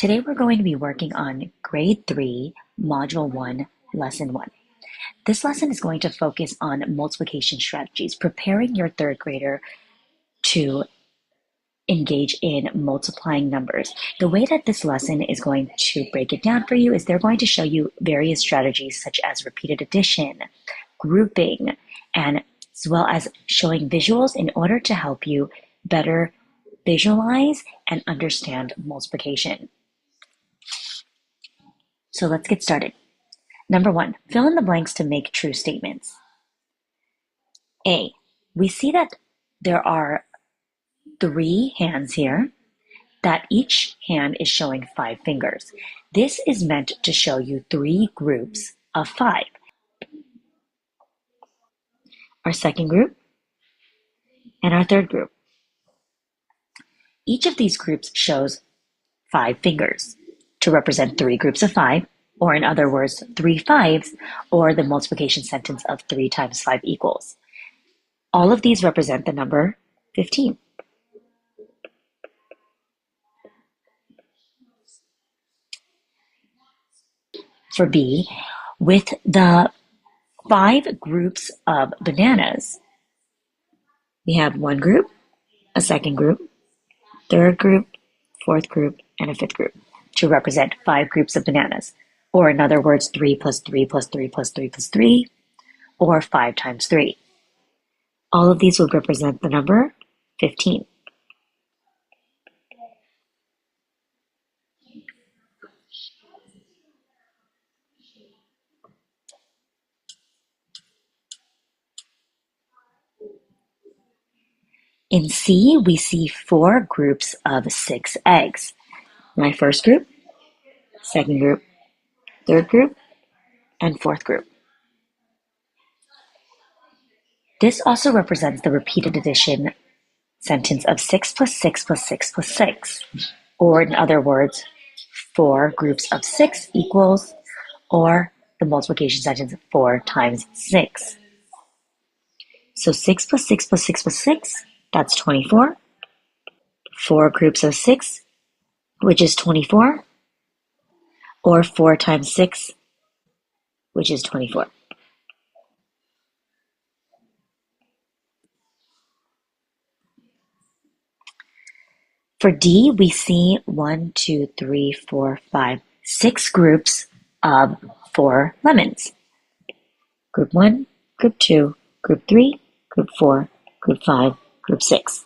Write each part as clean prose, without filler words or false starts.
Today we're going to be working on Grade 3, Module 1, Lesson 1. This lesson is going to focus on multiplication strategies, preparing your third grader to engage in multiplying numbers. The way that this lesson is going to break it down for you is they're going to show you various strategies such as repeated addition, grouping, and as well as showing visuals in order to help you better visualize and understand multiplication. So let's get started. Number 1, fill in the blanks to make true statements. A, we see that there are 3 hands here, that each hand is showing 5 fingers. This is meant to show you 3 groups of 5. Our second group and our third group. Each of these groups shows 5 fingers to represent 3 groups of 5, or in other words, 3 fives, or the multiplication sentence of 3 times 5 equals. All of these represent the number 15. For B, with the 5 groups of bananas, we have one group, a second group, third group, fourth group, and a fifth group to represent 5 groups of bananas, or in other words, 3 plus 3 plus 3 plus 3 plus 3, or 5 times 3. All of these would represent the number 15. In C, we see 4 groups of 6 eggs. My first group, second group, third group, and fourth group. This also represents the repeated addition sentence of 6 plus 6 plus 6 plus 6. Or in other words, 4 groups of 6 equals, or the multiplication sentence 4 times 6. So 6 plus 6 plus 6 plus 6, that's 24. 4 groups of 6, which is 24. Or 4 times 6, which is 24. For D, we see 1, 2, 3, 4, 5, 6 groups of 4 lemons. Group 1, Group 2, Group 3, Group 4, Group 5, Group 6.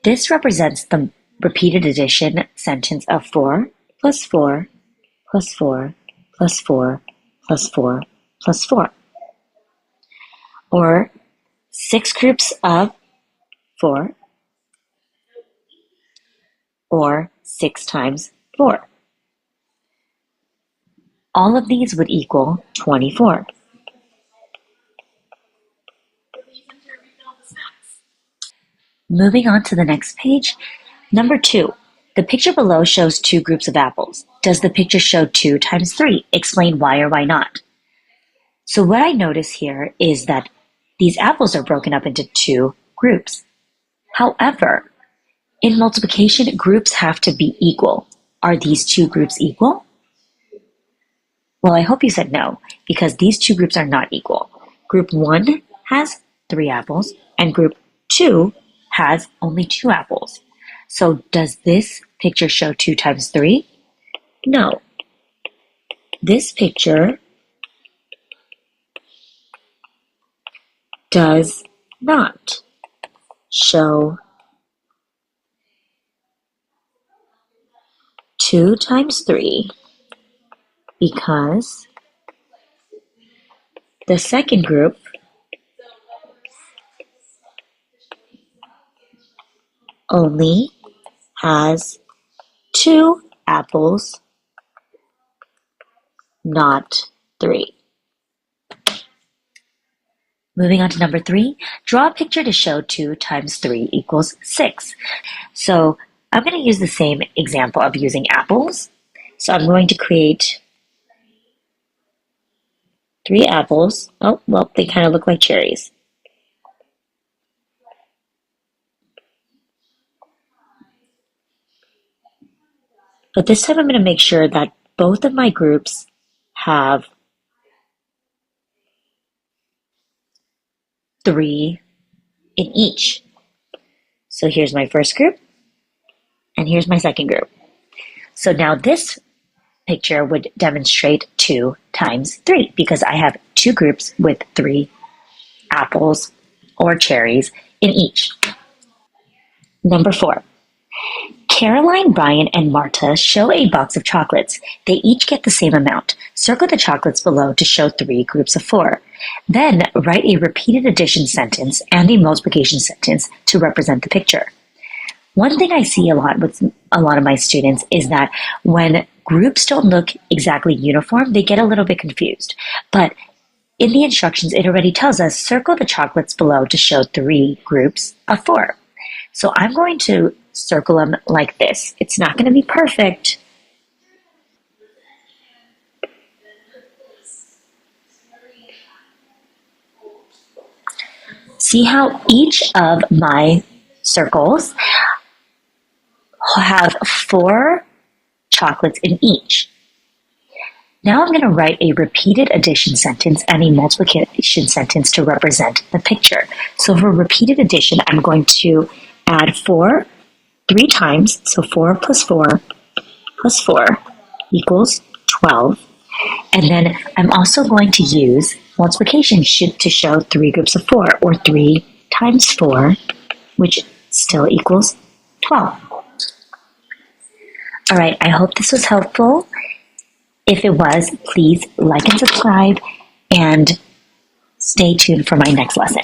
This represents the repeated addition sentence of 4 plus 4 plus 4 plus 4 plus 4 plus 4. Or 6 groups of 4, or 6 times 4. All of these would equal 24. Moving on to the next page. Number 2. The picture below shows 2 groups of apples. Does the picture show 2 times 3? Explain why or why not. So what I notice here is that these apples are broken up into 2 groups. However, in multiplication, groups have to be equal. Are these 2 groups equal? Well, I hope you said no, because these 2 groups are not equal. Group 1 has 3 apples, and group 2 has only 2 apples. So does this picture show 2 times 3? No. This picture does not show 2 times 3 because the second group only has 2 apples, not 3. Moving on to number 3, draw a picture to show 2 times 3 equals 6. So I'm going to use the same example of using apples. So I'm going to create 3 apples. Oh, well, they kind of look like cherries. But this time I'm going to make sure that both of my groups have 3 in each. So here's my first group, and here's my second group. So now this picture would demonstrate 2 times 3 because I have 2 groups with 3 apples or cherries in each. Number 4. Caroline, Brian, and Marta show a box of chocolates. They each get the same amount. Circle the chocolates below to show 3 groups of 4. Then write a repeated addition sentence and a multiplication sentence to represent the picture. One thing I see a lot with a lot of my students is that when groups don't look exactly uniform, they get a little bit confused. But in the instructions, it already tells us circle the chocolates below to show 3 groups of 4. So I'm going to circle them like this. It's not going to be perfect. See how each of my circles have 4 chocolates in each. Now I'm going to write a repeated addition sentence and a multiplication sentence to represent the picture. So for repeated addition, I'm going to add 4 3 times. So 4 plus 4 plus 4 equals 12. And then I'm also going to use multiplication to show 3 groups of 4, or 3 times 4, which still equals 12. All right, I hope this was helpful. If it was, please like and subscribe, and stay tuned for my next lesson.